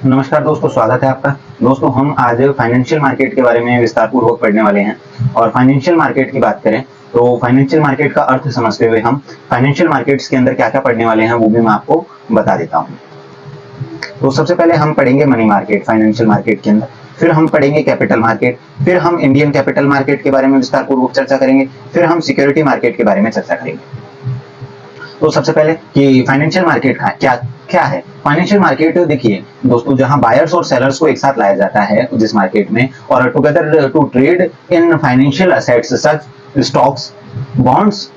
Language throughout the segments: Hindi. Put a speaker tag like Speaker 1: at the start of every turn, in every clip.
Speaker 1: नमस्कार दोस्तों, स्वागत है आपका। दोस्तों, हम आज फाइनेंशियल मार्केट के बारे में विस्तार पूर्वक पढ़ने वाले हैं। और फाइनेंशियल मार्केट की बात करें तो फाइनेंशियल मार्केट का अर्थ समझते हुए हम फाइनेंशियल मार्केट्स के अंदर क्या क्या पढ़ने वाले हैं वो भी मैं आपको बता देता हूँ। तो सबसे पहले हम पढ़ेंगे मनी मार्केट फाइनेंशियल मार्केट के अंदर, फिर हम पढ़ेंगे कैपिटल मार्केट, फिर हम इंडियन कैपिटल मार्केट के बारे में विस्तार पूर्वक चर्चा करेंगे, फिर हम सिक्योरिटी मार्केट के बारे में चर्चा करेंगे। तो सबसे पहले कि फाइनेंशियल मार्केट का क्या क्या है। फाइनेंशियल मार्केट देखिए दोस्तों, जहां बायर्स और सेलर्स को एक साथ लाया जाता है जिस मार्केट में, और together to trade in financial assets such stocks, bonds,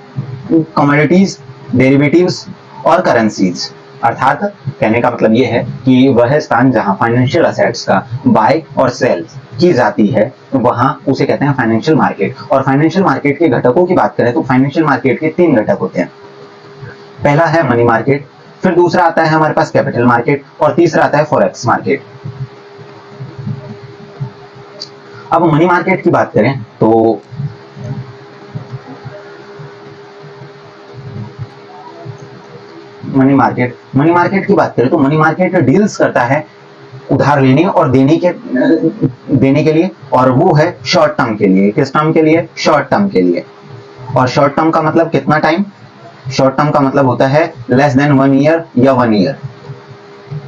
Speaker 1: commodities, derivatives और करेंसीज। अर्थात कहने का मतलब यह है कि वह स्थान जहां फाइनेंशियल असेट्स का बाय और सेल की जाती है वहां उसे कहते हैं फाइनेंशियल मार्केट। और फाइनेंशियल मार्केट के घटकों की बात करें तो फाइनेंशियल मार्केट के 3 घटक होते हैं। पहला है मनी मार्केट, फिर दूसरा आता है हमारे पास कैपिटल मार्केट, और तीसरा आता है फॉरेक्स मार्केट। अब मनी मार्केट की बात करें तो मनी मार्केट की बात करें तो मनी मार्केट डील्स करता है उधार लेने और देने के लिए, और वो है शॉर्ट टर्म के लिए। किस टर्म के लिए? शॉर्ट टर्म के लिए। और शॉर्ट टर्म का मतलब कितना टाइम? शॉर्ट टर्म का मतलब होता है लेस देन 1 ईयर या 1 ईयर।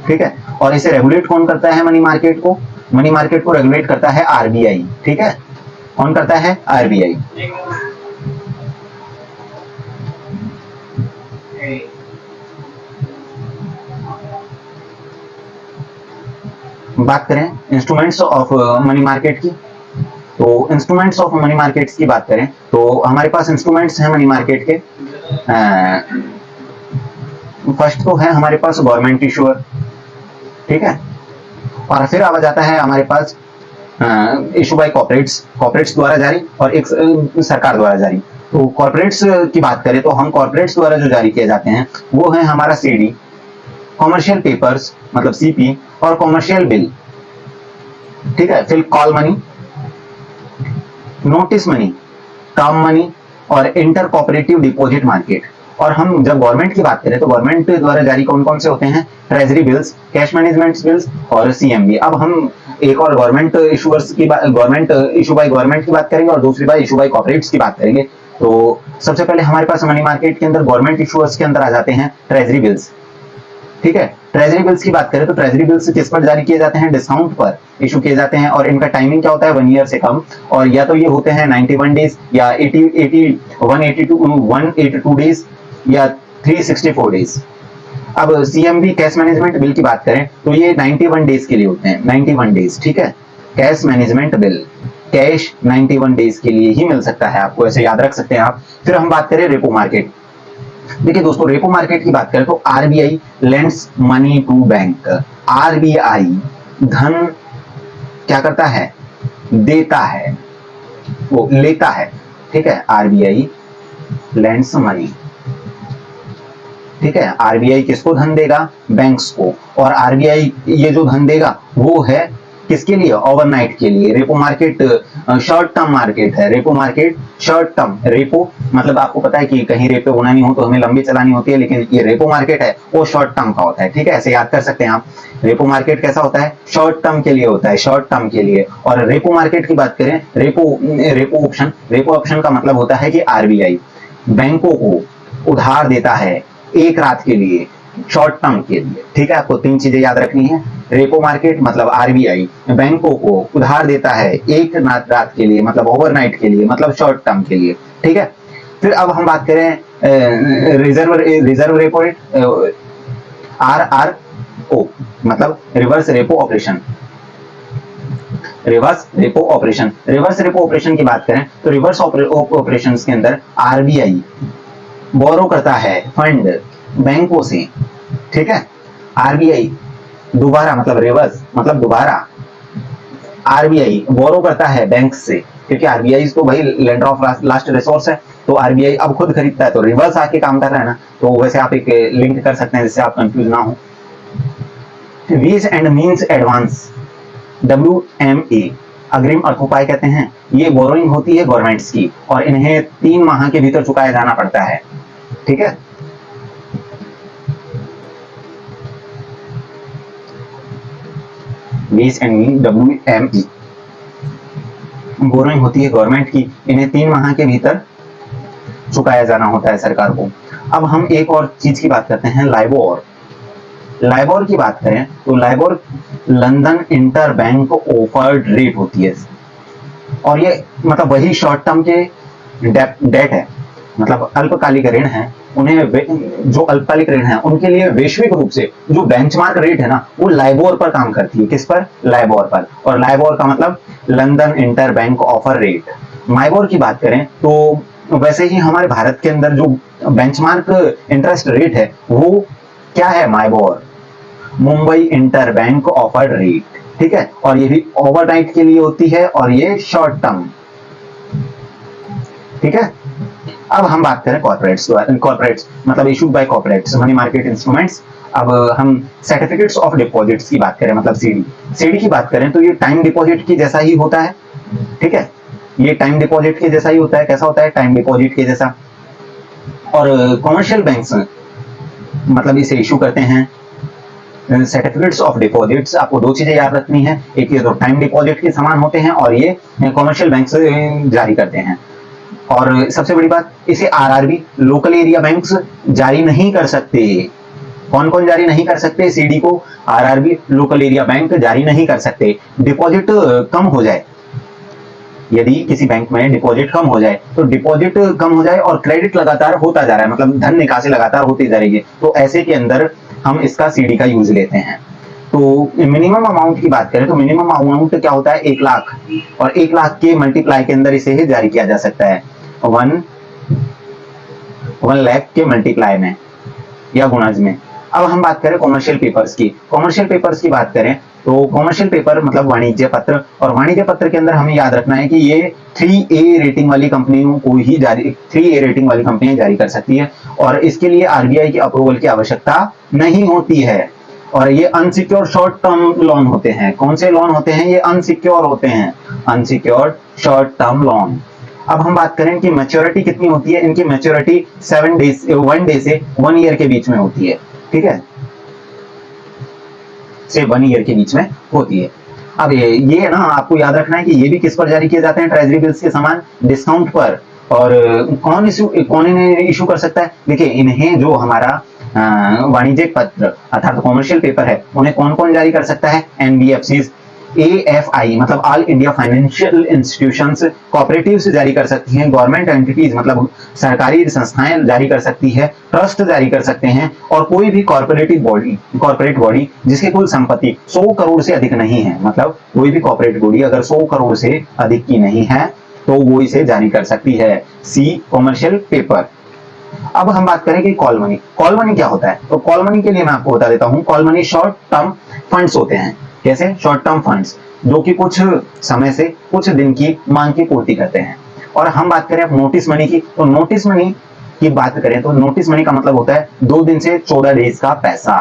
Speaker 1: ठीक है। और इसे रेगुलेट कौन करता है? मनी मार्केट को रेगुलेट करता है आरबीआई। ठीक है। कौन करता है? आरबीआई। बात करें इंस्ट्रूमेंट्स ऑफ मनी मार्केट की, तो इंस्ट्रूमेंट्स ऑफ मनी मार्केट्स की बात करें तो हमारे पास इंस्ट्रूमेंट्स हैं मनी मार्केट के। फर्स्ट तो है हमारे पास गवर्नमेंट इशूअर। ठीक है। और फिर आ जाता है हमारे पास इशू बाय कॉर्पोरेट्स द्वारा जारी, और एक सरकार द्वारा जारी। तो कॉर्पोरेट्स की बात करें तो हम कॉर्पोरेट्स द्वारा जो जारी किए जाते हैं वो है हमारा सीडी, कॉमर्शियल पेपर्स मतलब सीपी, और कॉमर्शियल बिल। ठीक है। फिर call money, notice money, term money, और इंटर कॉपरेटिव डिपॉजिट मार्केट। और हम जब गवर्नमेंट की बात करें तो गवर्नमेंट द्वारा जारी कौन कौन से होते हैं? Treasury bills, cash management bills, और सीएमबी। अब हम एक और गवर्नमेंट इशूअर्स की बात, गवर्नमेंट इशू बाय गवर्नमेंट की बात करेंगे, और दूसरी बार इशू बाय कॉर्पोरेट्स की बात करेंगे। तो सबसे पहले हमारे पास मनी मार्केट के अंदर गवर्नमेंट इशूअर्स के अंदर आ जाते हैं ट्रेजरी बिल्स। ठीक है। ट्रेजरी बिल्स की बात करें तो ट्रेजरी बिल्स किस पर जारी किए जाते हैं? डिस्काउंट पर इशू किए जाते हैं, और इनका टाइमिंग क्या होता है? 1 ईयर से कम। और या तो ये होते हैं 91 डेज, या 182 डेज, या 364 डेज। अब सीएमबी कैश मैनेजमेंट बिल की बात करें तो ये 91 डेज के लिए होते हैं। 91 डेज। ठीक है। Cash management bill, cash 91 days के लिए ही मिल सकता है आपको, ऐसे याद रख सकते हैं आप। फिर हम बात करें रेपो मार्केट। देखिए दोस्तों, रेपो मार्केट की बात करें तो RBI lends money to bank. RBI धन क्या करता है? देता है, वो लेता है। ठीक है। RBI lends money. ठीक है। आरबीआई किसको धन देगा? बैंक्स को। और आरबीआई ये जो धन देगा वो है किसके लिए? ओवरनाइट के लिए। Repo market short term market है। Repo market short term, repo मतलब आपको पता है कि कहीं रेपो होना नहीं हो तो हमें लंबी चलानी होती है, लेकिन ये रेपो मार्केट है वो शॉर्ट टर्म का होता है। ठीक है। ऐसे याद कर सकते हैं आप। रेपो मार्केट कैसा होता है? शॉर्ट टर्म के लिए होता है, शॉर्ट टर्म के लिए। और रेपो मार्केट की बात करें, रेपो ऑप्शन का मतलब होता है कि आरबीआई बैंकों को उधार देता है एक रात के लिए, शॉर्ट टर्म के लिए। ठीक है। आपको 3 चीजें याद रखनी है। रेपो मार्केट मतलब आरबीआई बैंकों को उधार देता है एक रात के लिए, मतलब ओवरनाइट के लिए, मतलब शॉर्ट टर्म के लिए। ठीक है। फिर अब हम बात करें रिजर्व रेपो रेट, RRO मतलब reverse repo operation. Reverse repo operation की बात करें तो रिवर्स ऑपरेशंस के अंदर आरबीआई बोरो करता है फंड बैंकों से। ठीक है। आरबीआई दोबारा मतलब रिवर्स मतलब दोबारा आरबीआई बोरो करता है बैंक से, क्योंकि आरबीआई तो भाई लेंडर ऑफ लास्ट रिसोर्स है। तो आरबीआई अब खुद खरीदता है, तो रिवर्स आके काम कर रहा है ना। तो वैसे आप एक लिंक कर सकते हैं जिससे आप कंफ्यूज ना हो। वीज एंड मीन्स एडवांस, WMA अग्रिम अर्थोपाय कहते हैं। ये बोरोइंग होती है गवर्नमेंट्स की, और इन्हें 3 माह के भीतर चुकाया जाना पड़ता है। ठीक है। BSNE बोरोइंग होती है गवर्नमेंट की, इन्हें 3 माह के भीतर चुकाया जाना होता है सरकार को। अब हम एक और चीज की बात करते हैं, लाइबोर। लाइबोर की बात करें तो LIBOR London inter bank offered rate होती है, और ये मतलब वही शॉर्ट टर्म के डेट है, मतलब अल्पकालिक ऋण है, उन्हें जो अल्पकालिक ऋण है उनके लिए वैश्विक रूप से जो बेंचमार्क रेट है ना, वो लाइबोर पर काम करती है। किस पर? लाइबोर पर। और लाइबोर का मतलब London inter bank offer rate. MIBOR की बात करें तो वैसे ही हमारे भारत के अंदर जो बेंचमार्क इंटरेस्ट रेट है वो क्या है? MIBOR, Mumbai inter bank offer rate. ठीक है, और ये भी ओवरनाइट के लिए होती है और ये शॉर्ट टर्म। ठीक है, अब हम बात करें कॉर्पोरेट्स मतलब issued by corporates money market instruments. अब हम सर्टिफिकेट्स ऑफ डिपॉजिट्स की बात करें, मतलब सीडी की बात करें तो ये टाइम डिपॉजिट की जैसा ही होता है। ठीक है, ये टाइम डिपॉजिट के जैसा ही होता है। कैसा होता है? टाइम डिपॉजिट के जैसा। और कमर्शियल बैंक्स मतलब इसे इशू करते हैं सर्टिफिकेट्स ऑफ डिपॉजिट्स। आपको दो चीजें याद रखनी है, एक ये तो टाइम डिपॉजिट के समान होते हैं और ये कमर्शियल बैंक से जारी करते हैं। और सबसे बड़ी बात, इसे आरआरबी लोकल एरिया बैंक्स जारी नहीं कर सकते। कौन कौन जारी नहीं कर सकते? सीडी को आरआरबी लोकल एरिया बैंक जारी नहीं कर सकते। डिपॉजिट कम हो जाए, यदि किसी बैंक में डिपॉजिट कम हो जाए तो डिपॉजिट कम हो जाए और क्रेडिट लगातार होता जा रहा है, मतलब धन निकासी लगातार होती जा रही है, तो ऐसे के अंदर हम इसका सीडी का यूज लेते हैं। तो मिनिमम अमाउंट की बात करें तो मिनिमम अमाउंट क्या होता है? 1 लाख, और 1 लाख के मल्टीप्लाई के अंदर इसे ही जारी किया जा सकता है 1 लाख के मल्टीप्लाई में या गुणाज में। अब हम बात करें कॉमर्शियल पेपर्स की। कॉमर्शियल पेपर्स की बात करें तो कॉमर्शियल पेपर मतलब वाणिज्य पत्र, और वाणिज्य पत्र के अंदर हमें याद रखना है कि ये 3A रेटिंग वाली कंपनियों को ही 3A रेटिंग वाली कंपनियां जारी कर सकती है, और इसके लिए आरबीआई की अप्रूवल की आवश्यकता नहीं होती है। और ये अनसिक्योर्ड शॉर्ट टर्म लोन होते हैं। कौन से लोन होते हैं? ये अनसिक्योर होते हैं, अनसिक्योर्ड शॉर्ट टर्म लोन। अब हम बात करें कि मैच्योरिटी कितनी होती है? इनकी मैच्योरिटी 1 डे से 1 ईयर के बीच में होती है। ठीक है, से 1 ईयर के बीच में होती है। अब ये ना आपको याद रखना है कि ये भी किस पर जारी किए जाते हैं? ट्रेजरी बिल्स के समान डिस्काउंट पर। और कौन इन्हें इशू कर सकता है? देखिए, इन्हें जो हमारा वाणिज्यिक पत्र अर्थात कॉमर्शियल पेपर है, उन्हें कौन कौन जारी कर सकता है? एनबीएफसीज, AFI मतलब all India financial institutions, cooperatives जारी कर सकती हैं, गवर्नमेंट एंटिटीज मतलब सरकारी संस्थाएं जारी कर सकती है, ट्रस्ट जारी कर सकते हैं, और कोई भी कॉर्पोरेट बॉडी जिसकी कुल संपत्ति 100 करोड़ से अधिक नहीं है, मतलब कोई भी कॉर्पोरेट बॉडी अगर 100 करोड़ से अधिक की नहीं है तो वो इसे जारी कर सकती है। सी कॉमर्शियल पेपर। अब हम बात करें कि कॉल मनी। कॉल मनी क्या होता है? तो कॉल मनी के लिए मैं आपको बता देता हूं, call money short term funds होते हैं। कैसे? शॉर्ट टर्म फंड्स जो कि कुछ समय से कुछ दिन की मांग की पूर्ति करते हैं। और हम बात करें नोटिस मनी की, तो नोटिस मनी की बात करें तो नोटिस मनी का मतलब होता है 2 दिन से 14 डेज का पैसा।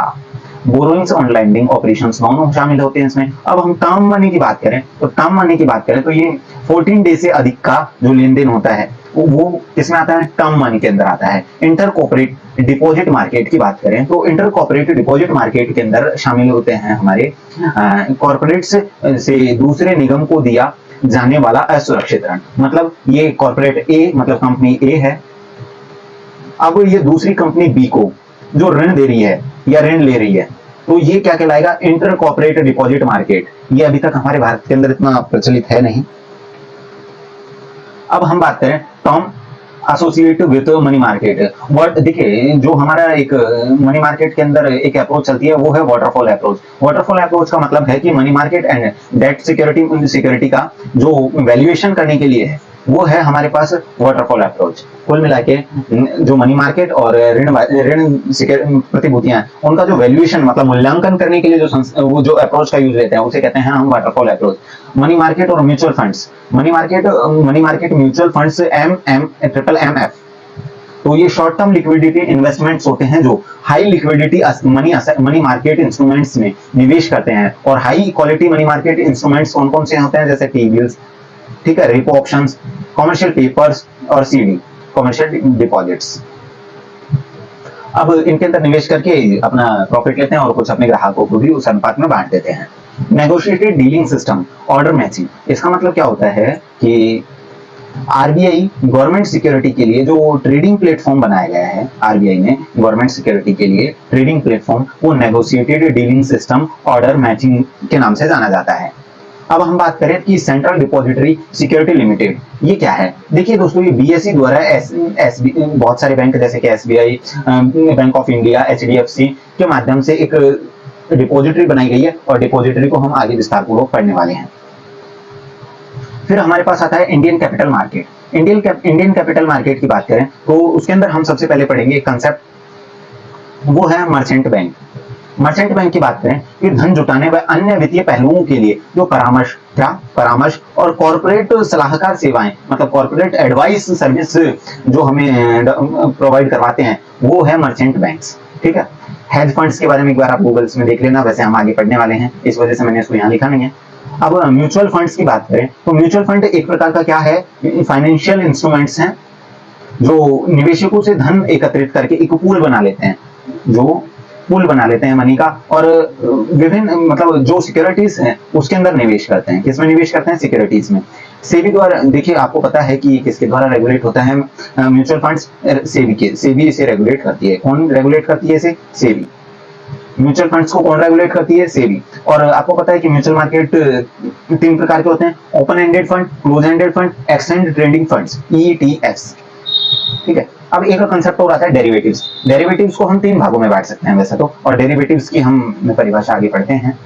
Speaker 1: बोरोइंग्स ऑन लैंडिंग ऑपरेशंस दोनों शामिल होते हैं इसमें। अब हम टर्म मनी की बात करें तो टर्म मनी की बात करें तो ये 14 डेज से अधिक का जो लेन देन होता है वो किसमें आता है? टर्म मनी के अंदर आता है। इंटर कॉर्पोरेट डिपॉजिट मार्केट की बात करें तो इंटर कॉर्पोरेट डिपॉजिट मार्केट के अंदर शामिल होते हैं हमारे कॉर्पोरेट्स से दूसरे निगम को दिया जाने वाला असुरक्षित ऋण। मतलब ये कॉर्पोरेट ए मतलब कंपनी ए है, अब ये दूसरी कंपनी बी को जो ऋण दे रही है या ऋण ले रही है, तो ये क्या कहलाएगा? Inter corporate deposit market. ये अभी तक हमारे भारत के अंदर इतना प्रचलित है नहीं। अब हम बात करें term associate with money market. Word देखिए, जो हमारा एक मनी मार्केट के अंदर एक अप्रोच चलती है वो है वाटरफॉल अप्रोच। वाटरफॉल अप्रोच का मतलब है कि money market and debt security का जो वैल्यूएशन करने के लिए है वो है हमारे पास वाटरफॉल अप्रोच। कुल मिला के जो मनी मार्केट और ऋण प्रतिभूतियां उनका जो वैल्यूएशन मतलब मूल्यांकन करने के लिए वो जो अप्रोच का यूज लेते हैं उसे कहते हैं हम वाटरफॉल अप्रोच। मनी मार्केट और mutual funds, money market mutual funds MMF, तो ये शॉर्ट टर्म लिक्विडिटी इन्वेस्टमेंट्स होते हैं जो high liquidity money market instruments में निवेश करते हैं। और high quality money market instruments कौन कौन से होते हैं? जैसे टी बिल्स, ठीक है, रेपो ऑप्शंस, कमर्शियल पेपर्स और सीडी कमर्शियल डिपॉजिट्स। अब इनके अंदर निवेश करके अपना प्रॉफिट लेते हैं और कुछ अपने ग्राहकों को भी उस अनुपात में बांट देते हैं। Negotiated dealing system, order matching, इसका मतलब क्या होता है कि आरबीआई गवर्नमेंट सिक्योरिटी के लिए जो ट्रेडिंग प्लेटफॉर्म बनाया गया है, आरबीआई ने गवर्नमेंट सिक्योरिटी के लिए ट्रेडिंग प्लेटफॉर्म, वो negotiated dealing system order matching के नाम से जाना जाता है। अब हम बात करें कि सेंट्रल डिपॉजिटरी सिक्योरिटी लिमिटेड ये क्या है। देखिए दोस्तों, ये बीएसई द्वारा बहुत सारे बैंक जैसे कि SBI, bank of India, HDFC के माध्यम से एक डिपॉजिटरी बनाई गई है और डिपॉजिटरी को हम आगे विस्तारपूर्वक पढ़ने वाले हैं। फिर हमारे पास आता है Indian capital market. Indian capital market की बात करें तो उसके अंदर हम सबसे पहले पढ़ेंगे एक कंसेप्ट, वो है मर्चेंट बैंक। मर्चेंट बैंक की बात करें कि धन जुटाने व अन्य वित्तीय पहलुओं के लिए जो परामर्श और कॉर्पोरेट सलाहकार सेवाएं, मतलब कॉर्पोरेट एडवाइस सर्विस जो हमें प्रोवाइड करवाते हैं, वो है मर्चेंट बैंक्स। ठीक है। हेज फंड्स के बारे में एक बार आप गूगल्स में देख लेना, वैसे हम आगे पढ़ने वाले हैं, इस वजह से मैंने इसको यहाँ लिखा नहीं है। अब म्यूचुअल फंड्स की बात करें तो म्यूचुअल फंड एक प्रकार का क्या है, फाइनेंशियल इंस्ट्रूमेंट्स हैं जो निवेशकों से धन एकत्रित करके एक पूल बना लेते हैं, मनी का, और विभिन्न मतलब जो सिक्योरिटीज हैं उसके अंदर निवेश करते हैं। किसमें निवेश करते हैं? सिक्योरिटीज में। सेबी द्वारा, देखिए आपको पता है कि किसके द्वारा रेगुलेट होता है म्यूचुअल फंड्स? सेबी इसे रेगुलेट करती है। कौन रेगुलेट करती है इसे? सेबी। म्यूचुअल फंड्स को कौन रेगुलेट करती है? सेबी। और आपको पता है कि म्यूचुअल मार्केट 3 प्रकार के होते हैं, open ended fund, close ended fund, extend trading funds, ETFs. ठीक है। अब एक कंसेप्ट और आता है डेरिवेटिव्स। डेरिवेटिव्स को हम 3 भागों में बांट सकते हैं वैसे तो, और डेरिवेटिव्स की हम परिभाषा आगे पढ़ते हैं।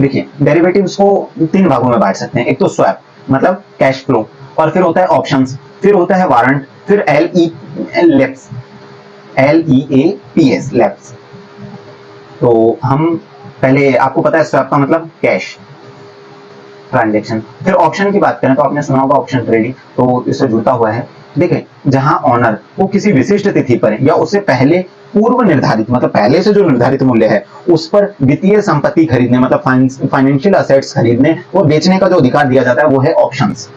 Speaker 1: देखिए डेरिवेटिव्स को 3 भागों में बांट सकते हैं। एक तो स्वैप मतलब कैश फ्लो, और फिर होता है ऑप्शंस, फिर होता है वारंट, फिर LEAPS लैप्स। तो हम पहले, आपको पता है स्वैप का मतलब कैश ट्रांजैक्शन। फिर ऑप्शन की बात करें तो आपने सुना होगा ऑप्शन ट्रेडिंग, तो इससे जुड़ता हुआ है। देखिए जहां ऑनर वो किसी विशिष्ट तिथि पर या उससे पहले पूर्व निर्धारित, मतलब पहले से जो निर्धारित मूल्य है उस पर वित्तीय संपत्ति खरीदने, मतलब फाइनेंशियल असेट्स खरीदने और बेचने का जो अधिकार दिया जाता है वो है ऑप्शंस।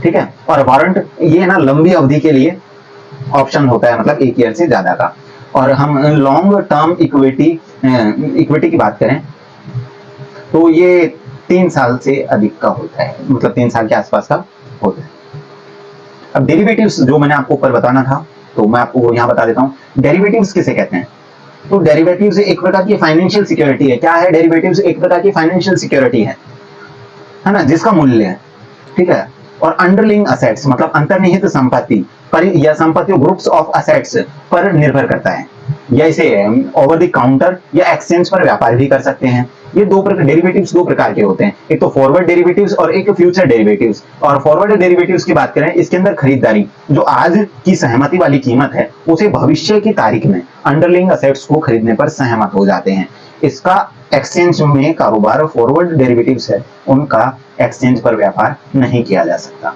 Speaker 1: ठीक है। और वारंट ये ना लंबी अवधि के लिए ऑप्शन होता है, मतलब 1 ईयर से ज्यादा का। और हम लॉन्ग टर्म इक्विटी की बात करें तो ये 3 साल से अधिक का होता है, मतलब 3 साल के आसपास का होता है। अब डेरिवेटिव्स जो मैंने आपको ऊपर बताना था, तो मैं आपको यहाँ बता देता हूँ। डेरिवेटिव्स किसे कहते हैं? तो डेरिवेटिव्स एक प्रकार की फाइनेंशियल सिक्योरिटी है। क्या है डेरिवेटिव्स? एक प्रकार की फाइनेंशियल सिक्योरिटी है ना, जिसका मूल्य है, ठीक है, और अंडरलिंग असेट्स मतलब अंतर्निहित संपत्ति पर या संपत्ति ग्रुप्स ऑफ असेट्स पर निर्भर करता है, या इसे ओवर द काउंटर या एक्सचेंज पर व्यापार भी कर सकते हैं। ये डेरिवेटिव्स 2 प्रकार के होते हैं, एक तो फॉरवर्ड डेरिवेटिव्स और एक फ्यूचर डेरिवेटिव्स। और फॉरवर्ड डेरिवेटिव्स की बात करें, इसके अंदर खरीदारी जो आज की सहमति वाली कीमत है उसे भविष्य की तारीख में अंडरलिंग असेट्स को खरीदने पर सहमत हो जाते हैं। इसका एक्सचेंज में कारोबार फॉरवर्ड डेरिवेटिव्स है, उनका एक्सचेंज पर व्यापार नहीं किया जा सकता,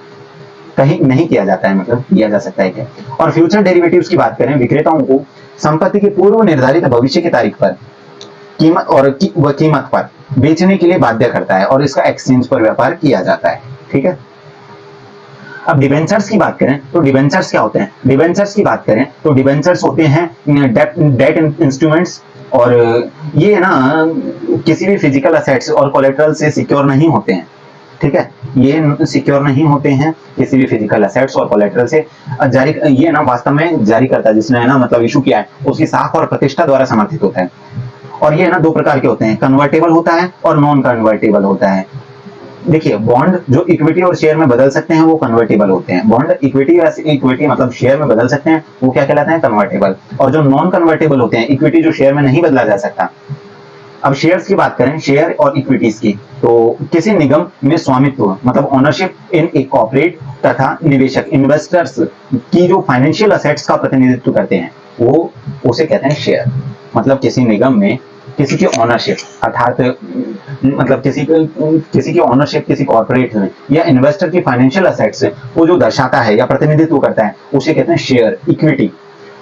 Speaker 1: कहीं नहीं किया जाता है, मतलब किया जा सकता है क्या। और फ्यूचर डेरिवेटिव्स की बात करें, विक्रेताओं को संपत्ति के पूर्व निर्धारित भविष्य की तारीख पर कीमत पर बेचने के लिए बाध्य करता है और इसका एक्सचेंज पर व्यापार किया जाता है। ठीक है। अब डिबेंचर्स की बात करें तो डिबेंचर्स क्या होते हैं? डिबेंचर्स की बात करें तो डिबेंचर्स होते हैं डेट इंस्ट्रूमेंट्स, और ये ना किसी भी फिजिकल असेट्स और कोलेटरल से सिक्योर नहीं होते हैं। ठीक है, ये सिक्योर नहीं होते हैं किसी भी फिजिकल असेट्स और कोलेटरल से। जारी ये ना वास्तव में जारी करता जिसने ना मतलब इशू किया है उसकी साख और प्रतिष्ठा द्वारा समर्थित होता है। और ये ना 2 प्रकार के होते हैं, कन्वर्टेबल होता है और नॉन कन्वर्टेबल होता है। देखिए बॉन्ड जो इक्विटी और शेयर में बदल सकते हैं वो कन्वर्टेबल होते हैं। बॉन्ड इक्विटी मतलब शेयर में बदल सकते हैं, वो क्या कहलाते हैं? कन्वर्टेबल। और जो नॉन कन्वर्टेबल होते हैं, इक्विटी जो शेयर में नहीं बदला जा सकता। अब शेयर्स की बात करें, शेयर और इक्विटीज की, तो किसी निगम में स्वामित्व मतलब ओनरशिप इन ए कॉर्पोरेट तथा निवेशक इन्वेस्टर्स की जो फाइनेंशियल असेट्स का प्रतिनिधित्व करते हैं वो उसे कहते हैं शेयर। मतलब किसी निगम में किसी की ओनरशिप, अर्थात मतलब किसी की ओनरशिप किसी कॉर्पोरेट में या इन्वेस्टर की फाइनेंशियल असेट्स को जो दर्शाता है या प्रतिनिधित्व करता है उसे कहते हैं शेयर, इक्विटी।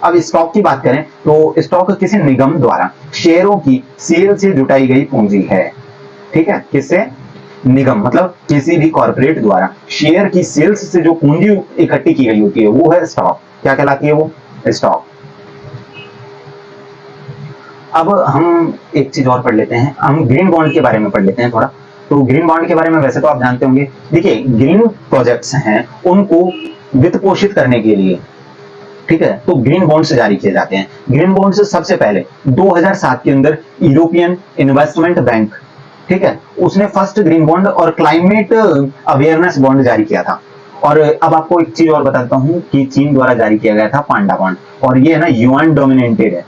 Speaker 1: अब स्टॉक की बात करें तो स्टॉक किसी निगम द्वारा शेयरों की सेल से जुटाई गई पूंजी है। ठीक है, किससे? निगम मतलब किसी भी कॉर्पोरेट द्वारा शेयर की सेल्स से जो पूंजी इकट्ठी की गई होती है वो है स्टॉक। क्या कहलाती है वो? स्टॉक। अब हम एक चीज और पढ़ लेते हैं, हम ग्रीन बॉन्ड के बारे में पढ़ लेते हैं थोड़ा। तो ग्रीन बॉन्ड के बारे में वैसे तो आप जानते होंगे। देखिए, ग्रीन प्रोजेक्ट्स हैं, उनको वित्त पोषित करने के लिए, ठीक है, तो ग्रीन बॉन्ड्स जारी किए जाते हैं। ग्रीन बॉन्ड्स सबसे पहले 2007 के अंदर यूरोपियन इन्वेस्टमेंट बैंक, ठीक है, उसने फर्स्ट ग्रीन बॉन्ड और क्लाइमेट अवेयरनेस बॉन्ड जारी किया था। और अब आपको एक चीज और बताता हूं कि चीन द्वारा जारी किया गया था पांडा बॉन्ड, और ये है ना युआन डोमिनेटेड है,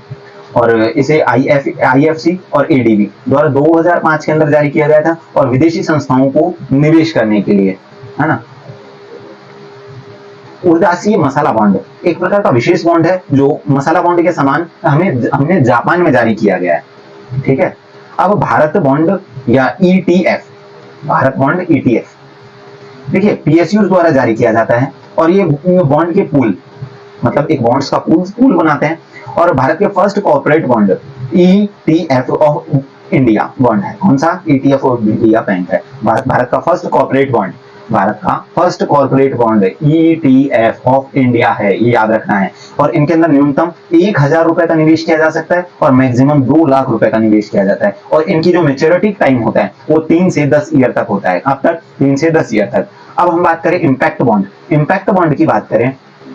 Speaker 1: और इसे आईएफसी और एडीबी द्वारा 2005 के अंदर जारी किया गया था, और विदेशी संस्थाओं को निवेश करने के लिए, है ना। उदासी मसाला बॉन्ड एक प्रकार का विशेष बॉन्ड है जो मसाला बॉन्ड के समान हमने जापान में जारी किया गया है, ठीक है। अब भारत बॉन्ड या ईटीएफ, भारत बॉन्ड ईटीएफ, देखिए पीएसयू द्वारा जारी किया जाता है, और ये बॉन्ड के पूल, मतलब एक बॉन्ड्स का पूल बनाते हैं। और भारत के first corporate bond ETF of India bond है। कौन सा? ईटीएफ ऑफ इंडिया बैंक है। भारत का फर्स्ट कॉर्पोरेट बॉन्ड, भारत का first corporate bond ETF of India है, ये याद रखना है। और इनके अंदर न्यूनतम 1000 रुपए का निवेश किया जा सकता है और मैक्सिमम 2 लाख रुपए का निवेश किया जाता है। और इनकी जो मेच्योरिटी टाइम होता है वो 3 से 10 ईयर तक होता है। अब तक 3 से 10 ईयर तक। अब हम बात करें इम्पैक्ट बॉन्ड। इम्पैक्ट बॉन्ड की बात करें,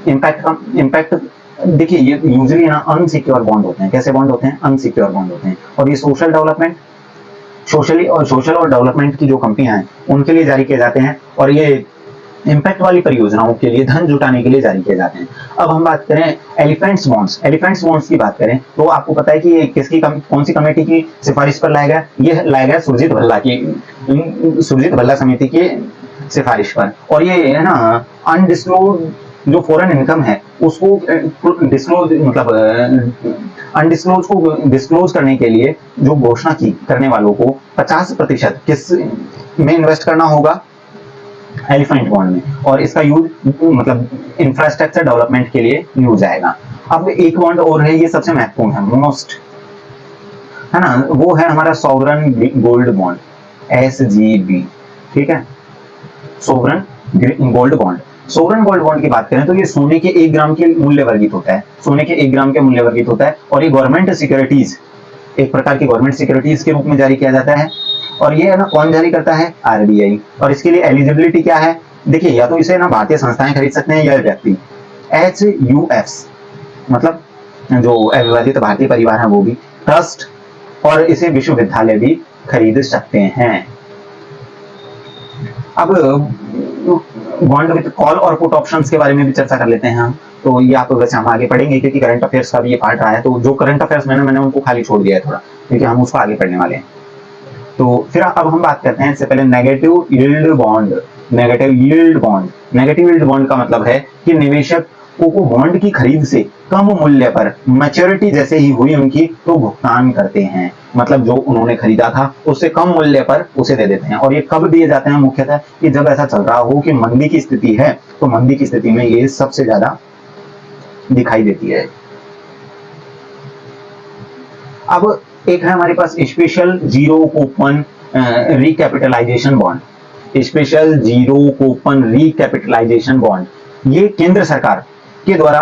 Speaker 1: इम्पैक्ट देखिए ये यूजुअली ना अनसिक्योर बॉन्ड होते हैं। कैसे बॉन्ड होते हैं? अनसिक्योर बॉन्ड होते हैं। और ये सोशल और डेवलपमेंट की जो कंपनियां हैं उनके लिए जारी किए जाते हैं, और ये इम्पैक्ट वाली परियोजनाओं के लिए धन जुटाने के लिए जारी किए जाते हैं। अब हम बात करें एलिफेंट्स बॉन्ड्स। एलिफेंट्स बॉन्ड्स की बात करें तो आपको पता है कि ये कौन सी कमेटी की सिफारिश पर लाया गया? ये लाया गया सुरजीत भल्ला समिति की सिफारिश पर। और ये है ना अनडिस्क्लोज जो फॉरेन इनकम है उसको अनडिस्क्लोज को डिस्क्लोज करने के लिए जो घोषणा की करने वालों को 50% किस में इन्वेस्ट करना होगा? एलिफेंट बॉन्ड में। और इसका यूज मतलब इंफ्रास्ट्रक्चर डेवलपमेंट के लिए यूज आएगा। अब एक बॉन्ड और है, ये सबसे महत्वपूर्ण है, मोस्ट, है ना, वो है हमारा सॉवरन गोल्ड बॉन्ड, एसजीबी, ठीक है, sovereign gold bond. Sovereign gold bond की बात करें तो ये सोने के 1 ग्राम के मूल्य वर्गित होता है, सोने के 1 ग्राम के मूल्य वर्गित होता है। और ये गवर्नमेंट सिक्योरिटीज, एक प्रकार की गवर्नमेंट सिक्योरिटीज के रूप में जारी किया जाता है। और ये है ना कौन जारी करता है? आरबीआई। और इसके लिए एलिजिबिलिटी क्या है? देखिए या तो इसे ना भारतीय संस्थाएं खरीद सकते हैं या व्यक्ति, HUFs मतलब जो अविभाजित भारतीय परिवार है वो भी, ट्रस्ट, और इसे विश्वविद्यालय भी खरीद सकते हैं। अब बॉन्ड विद कॉल और पुट ऑप्शंस के बारे में भी चर्चा कर लेते हैं हम। तो ये आप वैसे हम आगे पढ़ेंगे क्योंकि करंट अफेयर्स का भी ये पार्ट रहा है। तो जो करंट अफेयर्स मैंने उनको खाली छोड़ दिया है थोड़ा, क्योंकि हम उसको आगे पढ़ने वाले हैं। तो फिर अब हम बात करते हैं इससे पहले negative yield bond. Negative yield bond का मतलब है कि निवेशक को बॉन्ड की खरीद से कम मूल्य पर मैच्योरिटी जैसे ही हुई उनकी तो भुगतान करते हैं। मतलब जो उन्होंने खरीदा था उससे कम मूल्य पर उसे दे देते हैं। और ये कब दिए जाते हैं? मुख्यतः कि जब ऐसा चल रहा हो कि मंदी की स्थिति है, तो मंदी की स्थिति में ये सबसे ज्यादा दिखाई देती है। अब एक है हमारे पास special zero coupon recapitalization bond. Special zero coupon recapitalization bond ये केंद्र सरकार के द्वारा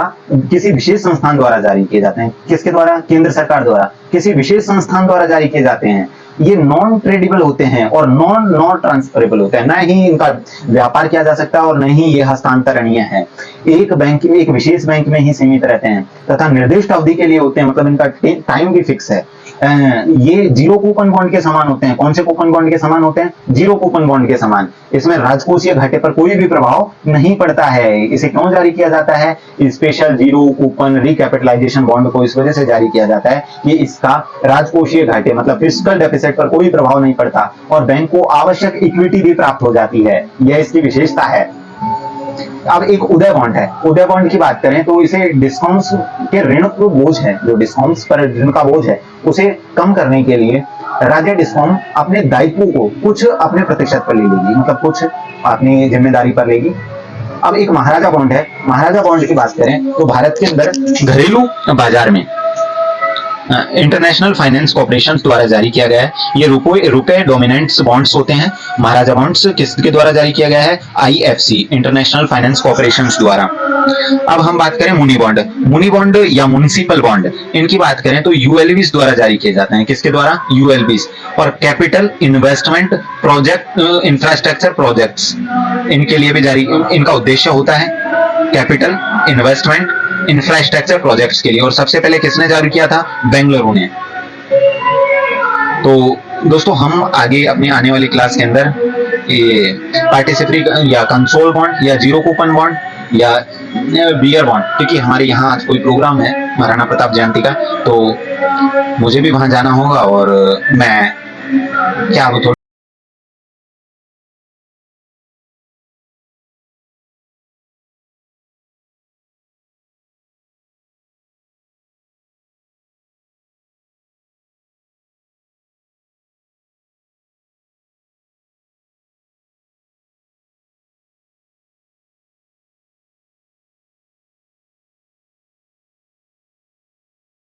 Speaker 1: किसी विशेष संस्थान द्वारा जारी किए जाते हैं। किसके द्वारा? केंद्र सरकार द्वारा किसी विशेष संस्थान द्वारा जारी किए जाते हैं। ये नॉन ट्रेडेबल होते हैं और नॉन ट्रांसफरेबल होते हैं। ना ही इनका व्यापार किया जा सकता है और न ही ये हस्तांतरणीय है। एक विशेष बैंक में ही सीमित रहते हैं तथा निर्दिष्ट अवधि के लिए होते हैं। मतलब इनका टाइम भी फिक्स है। ये जीरो कूपन बॉन्ड के समान होते हैं। कौन से कूपन बॉन्ड के समान होते हैं? जीरो कूपन बॉन्ड के समान। इसमें राजकोषीय घाटे पर कोई भी प्रभाव नहीं पड़ता है। इसे क्यों जारी किया जाता है? Special zero coupon recapitalization bond को इस वजह से जारी किया जाता है कि इसका राजकोषीय घाटे मतलब फिस्कल डेफिसिट पर कोई प्रभाव नहीं पड़ता और बैंक को आवश्यक इक्विटी भी प्राप्त हो जाती है। यह इसकी विशेषता है। अब एक उदय बॉन्ड है। उदय बॉन्ड की बात करें तो इसे डिस्काउंट्स के ऋण को बोझ है, जो डिस्काउंट्स पर ऋण का बोझ है उसे कम करने के लिए राज्य डिस्कॉम अपने दायित्व को कुछ अपने प्रतिशत पर ले लेगी, मतलब कुछ अपनी जिम्मेदारी पर लेगी। अब एक महाराजा बॉन्ड है। महाराजा बॉन्ड की बात करें तो भारत के अंदर घरेलू बाजार में इंटरनेशनल फाइनेंस कॉर्पोरेशन द्वारा जारी किया गया है। ये रुपए डोमिनेंट्स बॉन्ड्स होते हैं। महाराजा बॉन्ड्स किसके द्वारा जारी किया गया है? आईएफसी, इंटरनेशनल फाइनेंस कॉर्पोरेशन द्वारा। अब हम बात करें मुनी बॉन्ड या म्युनिसिपल बॉन्ड, इनकी बात करें तो यूएलबीज द्वारा जारी किए जाते हैं। किसके द्वारा? यूएलबीज। और capital investment project infrastructure projects, इनके लिए भी जारी, इनका उद्देश्य होता है कैपिटल इन्वेस्टमेंट इंफ्रास्ट्रक्चर प्रोजेक्ट्स के लिए। और सबसे पहले किसने जारी किया था? बेंगलुरु ने। तो दोस्तों हम आगे अपनी आने वाली क्लास के अंदर ये पार्टिसिपेटरी या कंसोल बॉन्ड या जीरो कूपन बॉन्ड या बियर बॉन्ड, क्योंकि हमारे यहाँ आज कोई प्रोग्राम है महाराणा प्रताप जयंती का, तो मुझे भी वहां जाना होगा और मैं क्या